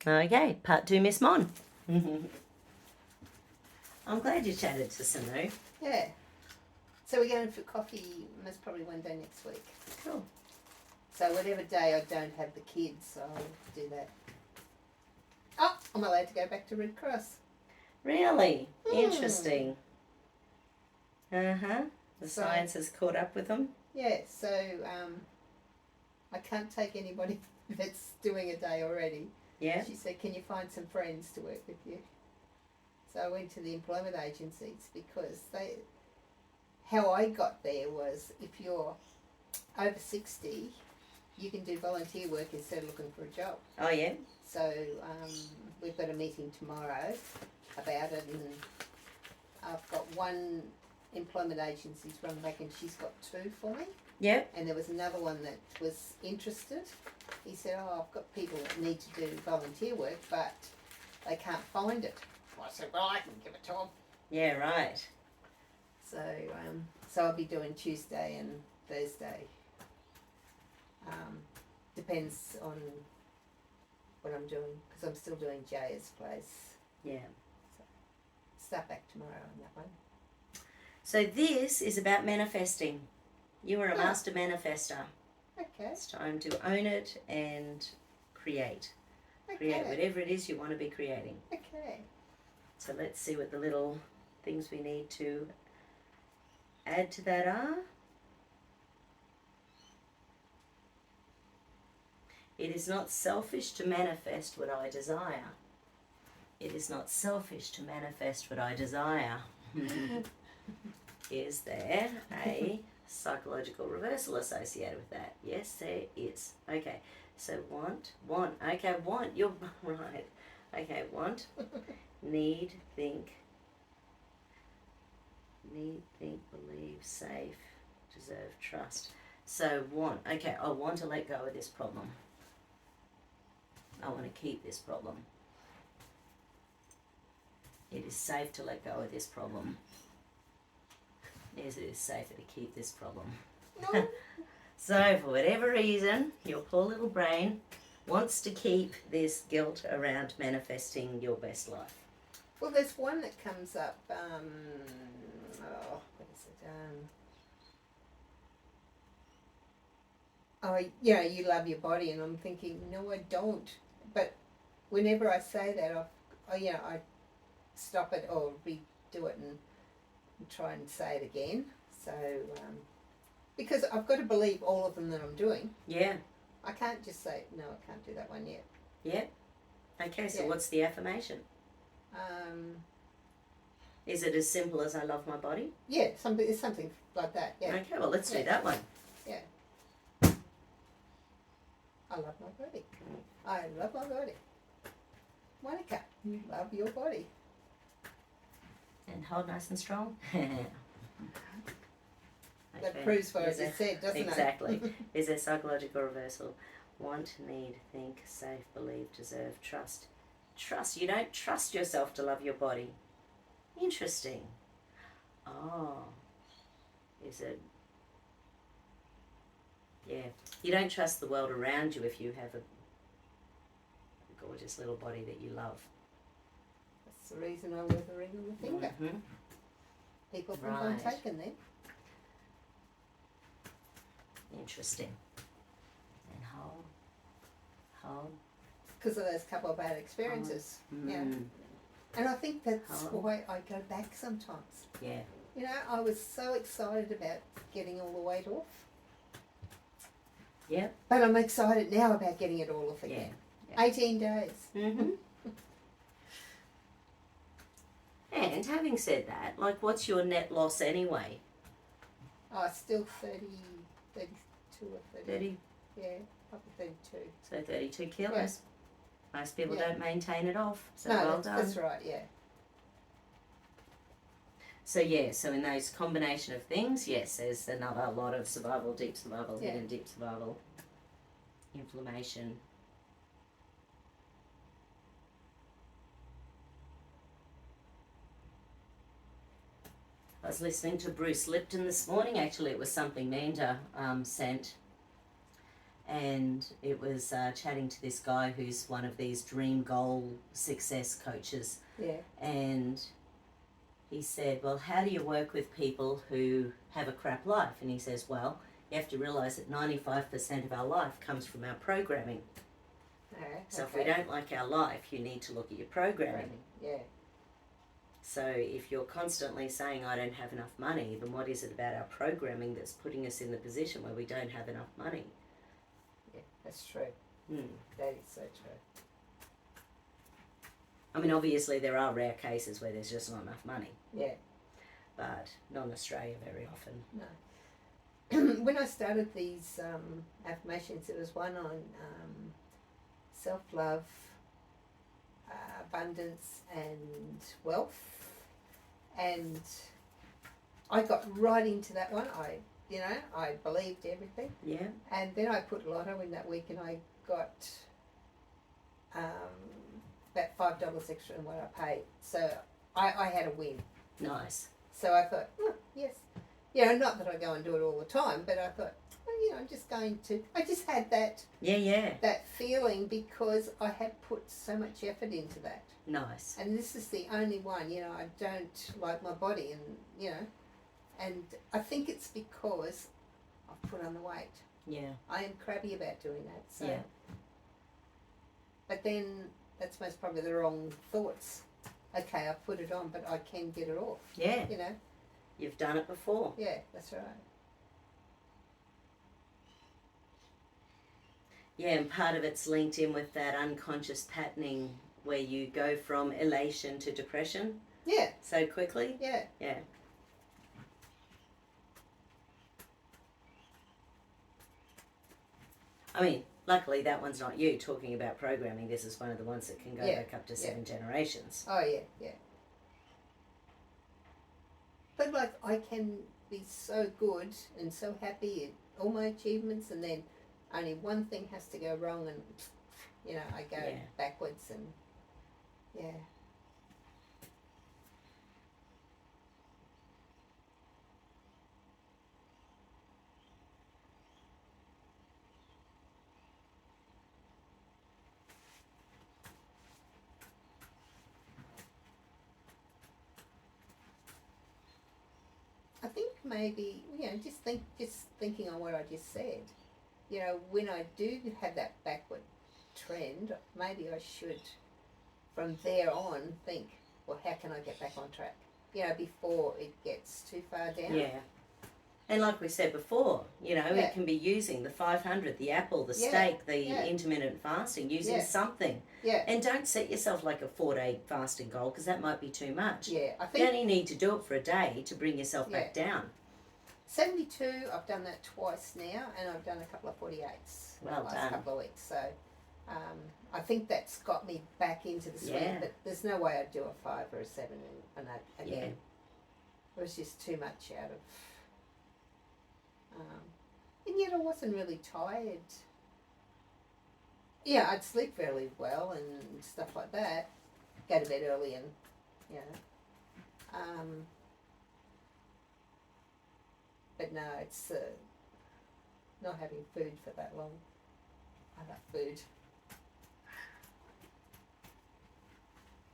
Okay, part 2, Miss Mon. I'm glad you chatted to Sanu. Yeah. So we're going for coffee most probably one day next week. Cool. So whatever day I don't have the kids, I'll do that. Oh, I'm allowed to go back to Red Cross. Really? Interesting. The So- science has caught up with them. Yeah, so I can't take anybody that's doing a day already. Yeah. She said, can you find some friends to work with you? So I went to the employment agencies because how I got there was if you're over 60, you can do volunteer work instead of looking for a job. Oh, yeah? So we've got a meeting tomorrow about it, and I've got one employment agency's run back and she's got 2 for me. Yep. And there was another one that was interested. He said, oh, I've got people that need to do volunteer work, but they can't find it. I said, well, I can give it to them. Yeah, right. So, so I'll be doing Tuesday and Thursday. Depends on what I'm doing, because I'm still doing Jaya's place. Yeah. So, start back tomorrow on that one. So this is about manifesting. You are a master manifester. Okay. It's time to own it and create. Create whatever it is you want to be creating. Okay. So let's see what the little things we need to add to that are. It is not selfish to manifest what I desire. It is not selfish to manifest what I desire. Is there a psychological reversal associated with that? Yes, there is. Okay, so want. Okay, want, you're right. Okay, want, need, think, believe, safe, deserve, trust. So want, okay, I want to let go of this problem. I want to keep this problem. It is safe to let go of this problem. Yes, it is safer to keep this problem. No. So, for whatever reason, your poor little brain wants to keep this guilt around manifesting your best life. Well, there's one that comes up, what is it? Oh, yeah, you love your body, and I'm thinking, no, I don't. But whenever I say that, I stop it or redo it and try and say it again. So, because I've got to believe all of them that I'm doing. Yeah. I can't just say, no, I can't do that one yet. Yeah. Okay, so what's the affirmation? Is it as simple as I love my body? Yeah, it's something like that, yeah. Okay, well, let's do that one. Yeah. I love my body. I love my body. Monica, you love your body. And hold nice and strong. That Okay. proves what I just said, doesn't it? Exactly. Is there psychological reversal? Want, need, think, safe, believe, deserve, trust. Trust. You don't trust yourself to love your body. Interesting. Oh. Is it? Yeah. You don't trust the world around you if you have a gorgeous little body that you love. That's the reason I wear the ring on the finger. Mm-hmm. People think I'm Right. taken then. Interesting. And hold. Because of those couple of bad experiences. Yeah. And I think that's why I go back sometimes. Yeah. You know, I was so excited about getting all the weight off. Yep. But I'm excited now about getting it all off again. Yeah. 18 days. Mm-hmm. And having said that, like, what's your net loss anyway? Oh, still 32 or 30. 30. Yeah, probably 32. So 32 kilos. Yeah. Most people Yeah. don't maintain it off. So No, well done. that's right, yeah. So yeah, so in those combination of things, yes, there's another lot of survival, deep survival, Yeah. hidden deep survival, inflammation. I was listening to Bruce Lipton this morning. Actually, it was something Manda sent, and it was chatting to this guy who's one of these dream goal success coaches. Yeah. And he said, well, how do you work with people who have a crap life? And he says, well, you have to realise that 95% of our life comes from our programming. So if we don't like our life, you need to look at your programming. Yeah. So if you're constantly saying, I don't have enough money, then what is it about our programming that's putting us in the position where we don't have enough money? Yeah, that's true. That is so true. I mean, obviously there are rare cases where there's just not enough money. Yeah. But not in Australia very often. No. When I started these affirmations, there was one on self-love, abundance and wealth, and I got right into that one. I believed everything. Yeah. And then I put lotto in that week, and I got about $5 extra than what I paid. So I had a win. Nice. So I thought, yes. Not that I go and do it all the time, but I thought, I'm just going to. I just had that. Yeah. That feeling because I had put so much effort into that. Nice. And this is the only one. I don't like my body, and I think it's because I've put on the weight. Yeah. I am crabby about doing that. So. Yeah. But then that's most probably the wrong thoughts. Okay, I've put it on, but I can get it off. Yeah. You've done it before. Yeah, that's right. Yeah, and part of it's linked in with that unconscious patterning where you go from elation to depression. Yeah. So quickly. Yeah. Yeah. I mean, luckily that one's not you talking about programming. This is one of the ones that can go back up to 7 generations. Oh, yeah. But I can be so good and so happy in all my achievements, and then only one thing has to go wrong, and I go backwards, and I think maybe just thinking on what I just said. When I do have that backward trend, maybe I should, from there on, think, well, how can I get back on track? Before it gets too far down. Yeah. And like we said before, it can be using the 500, the apple, the steak, the intermittent fasting, using something. Yeah. And don't set yourself like a 4-day fasting goal, because that might be too much. Yeah, I think you only need to do it for a day to bring yourself back down. 72, I've done that twice now, and I've done a couple of 48s Well the last done. couple of weeks. So I think that's got me back into the swing, Yeah. but there's no way I'd do a 5 or a 7 and that again. Yeah. It was just too much out of... and yet I wasn't really tired. Yeah, I'd sleep fairly well and stuff like that. Go to bed early and, but no, it's not having food for that long. I love food.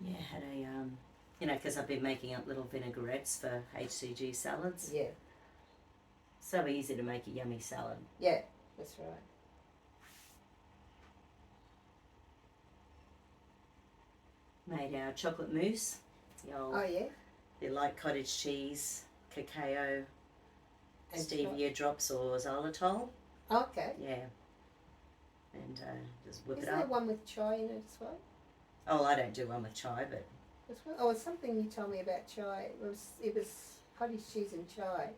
Yeah, had a, because I've been making up little vinaigrettes for HCG salads. Yeah. So easy to make a yummy salad. Yeah, that's right. Made our chocolate mousse. Oh, yeah? The light cottage cheese, cacao, And stevia drops or xylitol. Okay. Yeah. And just whip Isn't it there up. one with chai in it as well? Oh, I don't do one with chai, but It's something you told me about chai. It was cottage cheese and chai.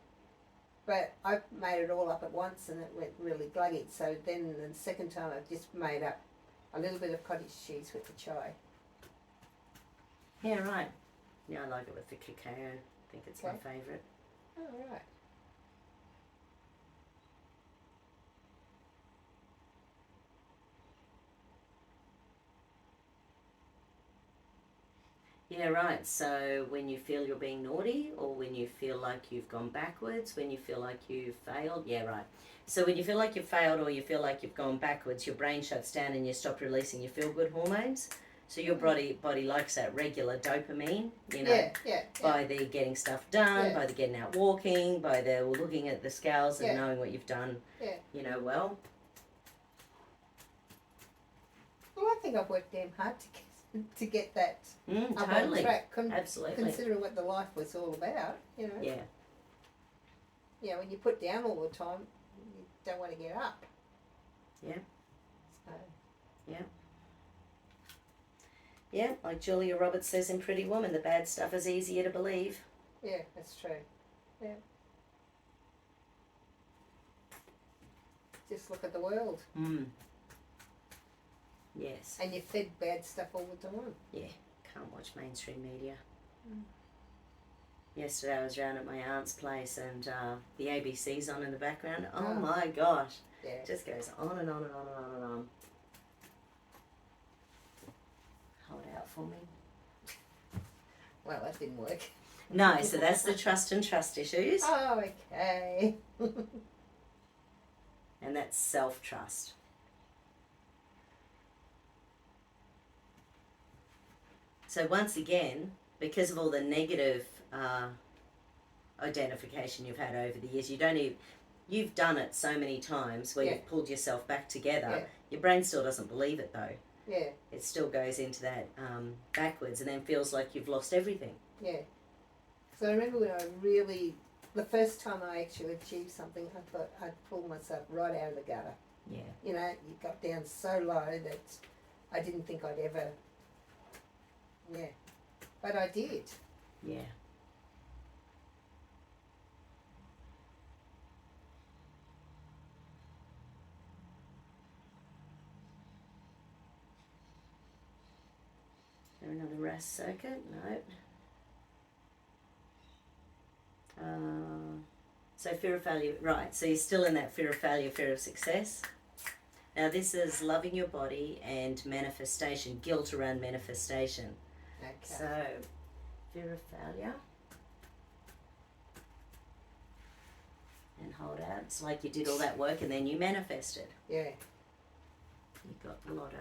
But I made it all up at once and it went really gluggy. So then the second time I just made up a little bit of cottage cheese with the chai. yeah, right. Yeah, I like it with the cacao. I think it's my favourite. Oh, right. Yeah, right. So when you feel you're being naughty, or when you feel like you've gone backwards, when you feel like you've failed, yeah, right. So when you feel like you've failed or you feel like you've gone backwards, your brain shuts down and you stop releasing your feel-good hormones. So your body likes that regular dopamine, you know, by the getting stuff done, by the getting out walking, by the looking at the scales and knowing what you've done, you know, well. Well, I think I've worked damn hard to get that up Totally. on track. Absolutely. Considering what the life was all about, you know. Yeah. Yeah, when you put down all the time, you don't want to get up. Yeah. So. Yeah. Yeah, like Julia Roberts says in Pretty Woman, the bad stuff is easier to believe. Yeah, that's true. Yeah. Just look at the world. Yes. And you're fed bad stuff all the time. Yeah, can't watch mainstream media. Yesterday I was round at my aunt's place and the ABC's on in the background. Oh my gosh. Yeah. It just goes on and on and on and on and on. Hold out for me. Well, that didn't work. No, so that's the trust and trust issues. Oh, okay. And that's self-trust. So once again, because of all the negative identification you've had over the years, you've done it so many times where you've pulled yourself back together. Yeah. Your brain still doesn't believe it though. Yeah. It still goes into that backwards and then feels like you've lost everything. Yeah. So I remember when the first time I actually achieved something, I thought I'd pulled myself right out of the gutter. Yeah. You know, you got down so low that I didn't think I'd ever, but I did. Yeah. There another rest circuit? No. So fear of failure, right, so you're still in that fear of failure, fear of success. Now this is loving your body and manifestation, guilt around manifestation. Okay. So, fear of failure. And hold out. It's like you did all that work and then you manifested. Yeah. You got lotto.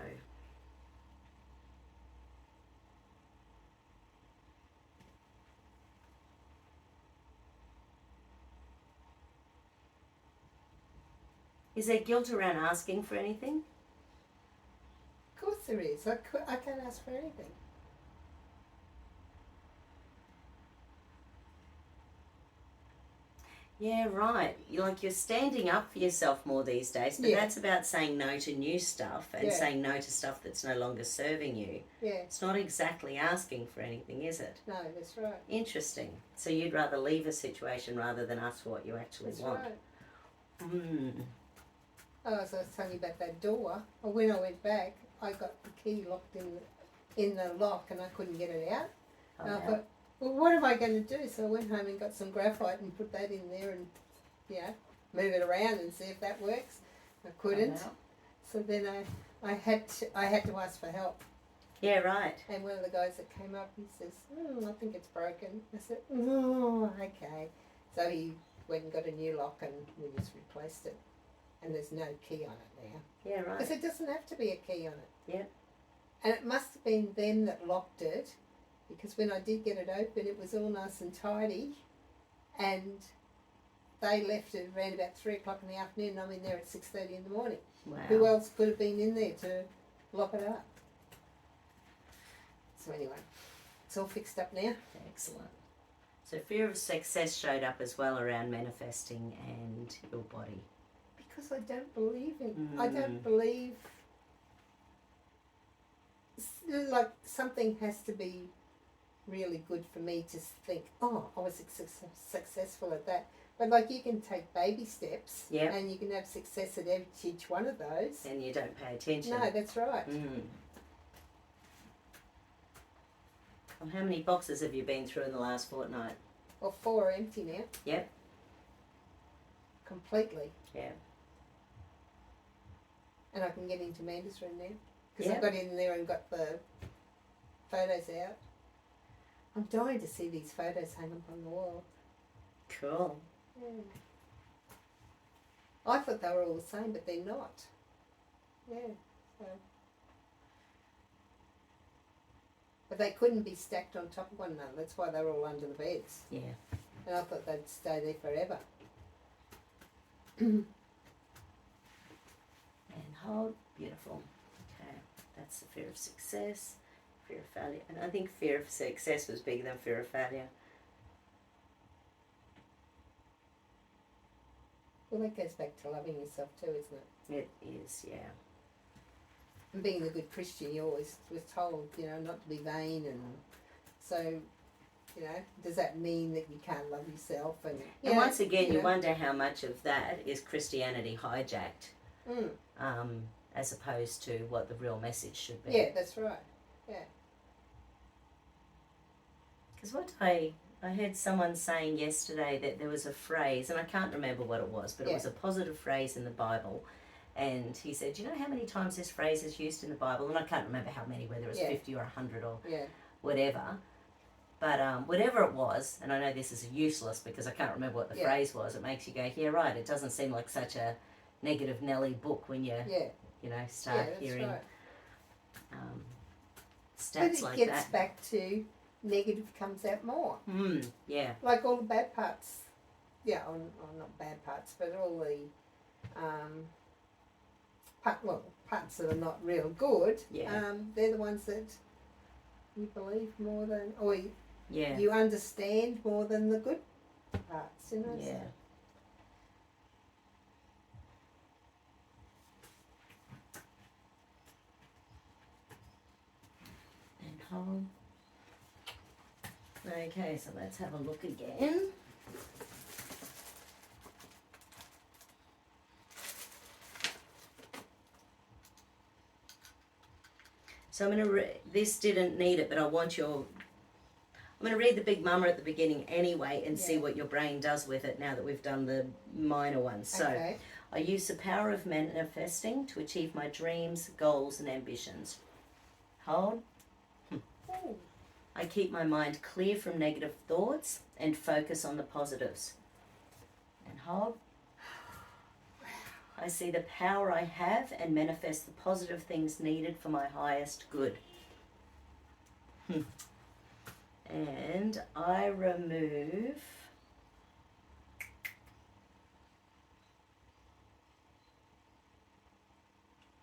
Is there guilt around asking for anything? Of course there is. I can't ask for anything. Yeah, right. You're standing up for yourself more these days, but that's about saying no to new stuff and saying no to stuff that's no longer serving you. Yeah. It's not exactly asking for anything, is it? No, that's right. Interesting. So you'd rather leave a situation rather than ask for what you actually want. That's right. Oh, as I was telling you about that door, when I went back, I got the key locked in the lock and I couldn't get it out. Oh, And I thought, well, what am I going to do? So I went home and got some graphite and put that in there and, move it around and see if that works. I couldn't. Oh, wow. So then I had to ask for help. Yeah, right. And one of the guys that came up, he says, I think it's broken. I said, oh, okay. So he went and got a new lock and we just replaced it. And there's no key on it now. Yeah, right. Because it doesn't have to be a key on it. Yeah. And it must have been them that locked it, because when I did get it open, it was all nice and tidy. And they left it around about 3 o'clock in the afternoon and I'm in there at 6:30 in the morning. Wow. Who else could have been in there to lock it up? So anyway, it's all fixed up now. Excellent. So fear of success showed up as well around manifesting and your body. Because I don't believe in I don't believe, like, something has to be really good for me to think, oh, I was successful at that. But like, you can take baby steps and you can have success at each one of those. And you don't pay attention. No, that's right. Well, how many boxes have you been through in the last fortnight? Well, 4 are empty now. Yep. Completely. Yeah. And I can get into Amanda's room now. Because I got in there and got the photos out. I'm dying to see these photos hang up on the wall. Cool. Yeah. I thought they were all the same, but they're not. Yeah. So. But they couldn't be stacked on top of one another. That's why they were all under the beds. Yeah. And I thought they'd stay there forever. And hold. Beautiful. Okay. That's the fear of success, fear of failure. And I think fear of success was bigger than fear of failure. Well, that goes back to loving yourself too, isn't it? It is, yeah. And being a good Christian, you always was told, not to be vain, and so, does that mean that you can't love yourself? And once again, you wonder how much of that is Christianity hijacked, as opposed to what the real message should be. Yeah, that's right. Yeah. Because what I heard someone saying yesterday that there was a phrase, and I can't remember what it was, but it was a positive phrase in the Bible. And he said, you know how many times this phrase is used in the Bible? And I can't remember how many, whether it was 50 or 100 or whatever. But whatever it was, and I know this is useless because I can't remember what the phrase was, it makes you go, yeah, right, it doesn't seem like such a negative Nelly book when you, start hearing stats like that. But it gets back to negative comes out more. Yeah. Like all the bad parts. Yeah, or not bad parts, but all the parts that are not real good, they're the ones that you believe more than, or you understand more than the good parts, Yeah. So. And hold. Okay, so let's have a look again. So I'm going to this didn't need it, but I'm going to read the Big Mama at the beginning anyway and see what your brain does with it now that we've done the minor ones. So, I use the power of manifesting to achieve my dreams, goals and ambitions. Hold. I keep my mind clear from negative thoughts and focus on the positives. And hold. I see the power I have and manifest the positive things needed for my highest good. And I remove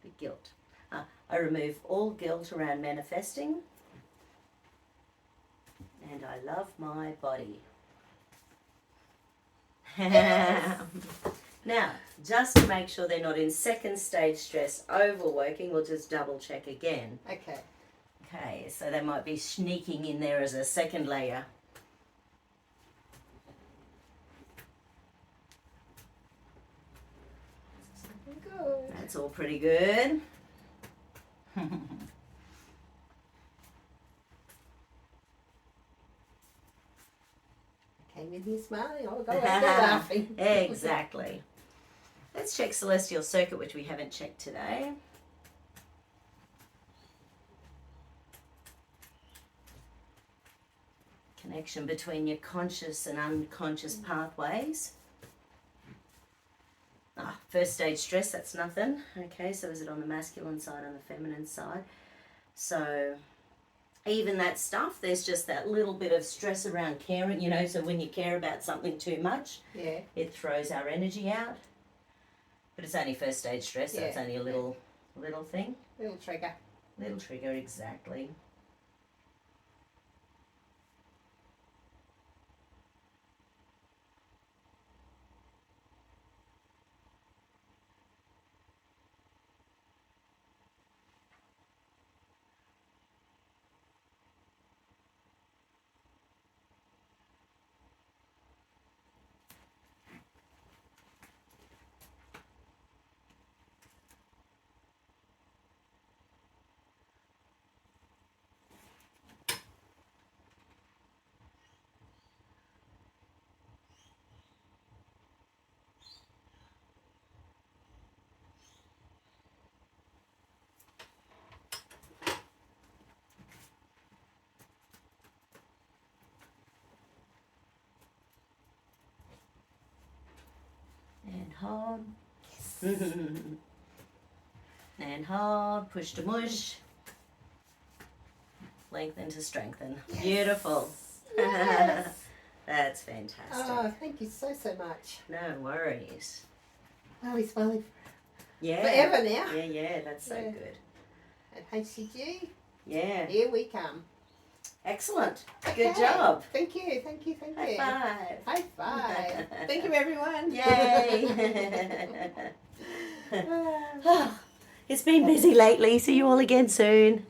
the guilt. I remove all guilt around manifesting. And I love my body. Now, just to make sure they're not in second stage stress overworking, we'll just double check again. Okay, so they might be sneaking in there as a second layer. Good. That's all pretty good. Came in here smiling, I'll go out there laughing. Exactly. Let's check celestial circuit, which we haven't checked today. Connection between your conscious and unconscious pathways. First stage stress, that's nothing. Okay, so is it on the masculine side, on the feminine side? So even that stuff, there's just that little bit of stress around caring, so when you care about something too much, it throws our energy out. But it's only first stage stress, so it's only a little thing. Little trigger. Little trigger, exactly. hold. And hold, push to mush. Lengthen to strengthen. Yes. Beautiful. Yes. That's fantastic. Oh, thank you so much. No worries. Oh, he's smiling Yeah. forever now. Yeah, that's so Yeah. good. And HCG, Yeah. here we come. Excellent. Okay. Good job. Thank you. High five. High five. Thank you, everyone. Yay. It's been busy lately. See you all again soon.